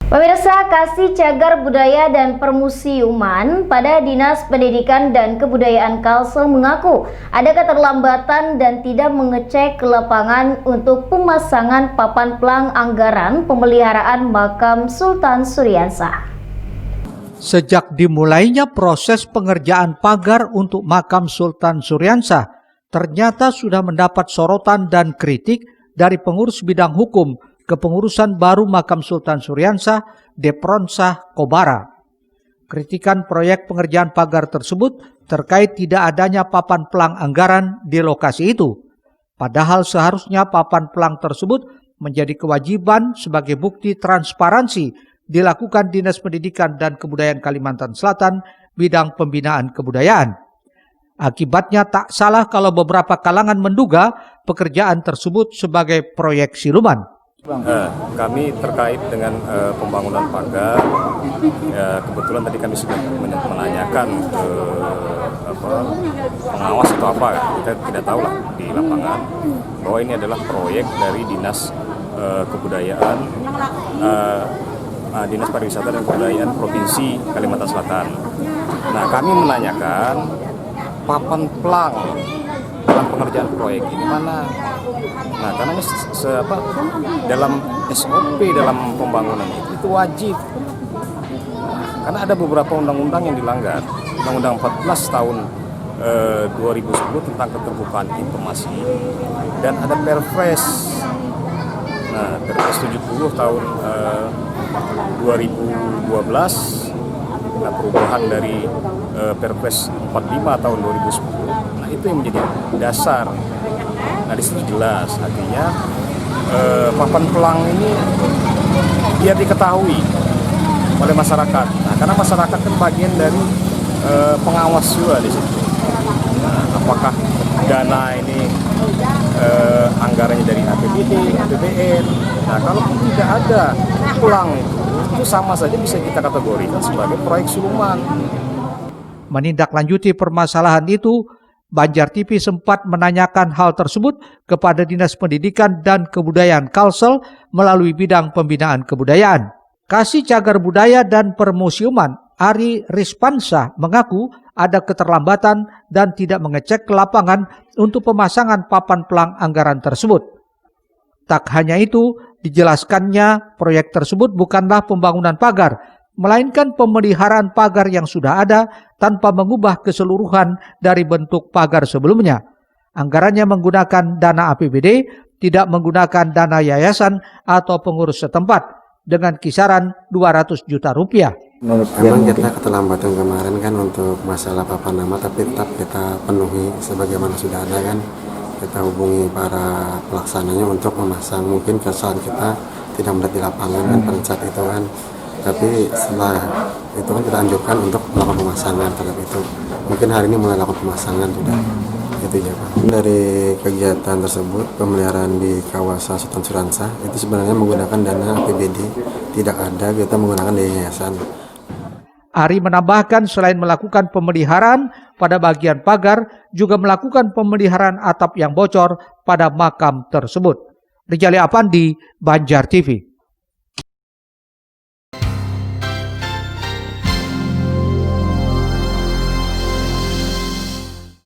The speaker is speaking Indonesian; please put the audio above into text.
Pemirsa, Kasih Cagar Budaya dan Permusiuman pada Dinas Pendidikan dan Kebudayaan Kalsel mengaku ada keterlambatan dan tidak mengecek ke lapangan untuk pemasangan papan pelang anggaran pemeliharaan makam Sultan Suryansah. Sejak dimulainya proses pengerjaan pagar untuk makam Sultan Suryansah, ternyata sudah mendapat sorotan dan kritik dari pengurus bidang hukum Kepengurusan Baru Makam Sultan Suryansah, Depronsah Kobara. Kritikan proyek pengerjaan pagar tersebut terkait tidak adanya papan pelang anggaran di lokasi itu. Padahal seharusnya papan pelang tersebut menjadi kewajiban sebagai bukti transparansi dilakukan Dinas Pendidikan dan Kebudayaan Kalimantan Selatan bidang pembinaan kebudayaan. Akibatnya tak salah kalau beberapa kalangan menduga pekerjaan tersebut sebagai proyek siluman. Kami terkait dengan pembangunan pagar, kebetulan tadi kami sudah menanyakan ke pengawas atau apa, kita tidak tahu lah di lapangan bahwa ini adalah proyek dari Dinas Kebudayaan, Dinas Pariwisata dan Kebudayaan Provinsi Kalimantan Selatan. Nah, kami menanyakan papan pelang dalam pengerjaan proyek ini mana? Nah, karena dalam SOP dalam pembangunan itu wajib. Karena ada beberapa undang-undang yang dilanggar. Undang-Undang 14 tahun 2010 tentang keterbukaan informasi dan ada Perpres. Nah, Perpres 70 tahun 2012. Nah, perubahan dari Perpres 45 tahun 2010. Nah, itu yang menjadi dasar. Nah, di situ jelas artinya papan pelang ini biar diketahui oleh masyarakat. Nah, karena masyarakat kan bagian dari pengawas juga di situ. Nah, apakah dana ini anggarannya dari APBD, APBN. Nah, kalau tidak ada pelang itu sama saja bisa kita kategorikan sebagai proyek siluman. Menindaklanjuti permasalahan itu, Banjar TV sempat menanyakan hal tersebut kepada Dinas Pendidikan dan Kebudayaan Kalsel melalui bidang pembinaan kebudayaan. Kasih Cagar Budaya dan Permusiuman Ari Rispansah mengaku ada keterlambatan dan tidak mengecek ke lapangan untuk pemasangan papan pelang anggaran tersebut. Tak hanya itu, dijelaskannya proyek tersebut bukanlah pembangunan pagar, melainkan pemeliharaan pagar yang sudah ada tanpa mengubah keseluruhan dari bentuk pagar sebelumnya. Anggarannya menggunakan dana APBD, tidak menggunakan dana yayasan atau pengurus setempat, dengan kisaran 200 juta rupiah. Memang kita keterlambatan kemarin kan untuk masalah papan nama, tapi tetap kita penuhi sebagaimana sudah ada kan. Kita hubungi para pelaksananya untuk memasang, mungkin kesalahan kita tidak melihat di lapangan kan pada saat itu kan. Tapi setelah itu kan kita anjurkan untuk melakukan pemasangan terhadap itu. Mungkin hari ini mulai lakukan pemasangan sudah. Itu ya Pak. Dari kegiatan tersebut, pemeliharaan di kawasan Sultan Suryansah itu sebenarnya menggunakan dana APBD, tidak ada kita menggunakan dana yayasan. Ari menambahkan selain melakukan pemeliharaan pada bagian pagar, juga melakukan pemeliharaan atap yang bocor pada makam tersebut. Rijali Apandi, Banjar TV.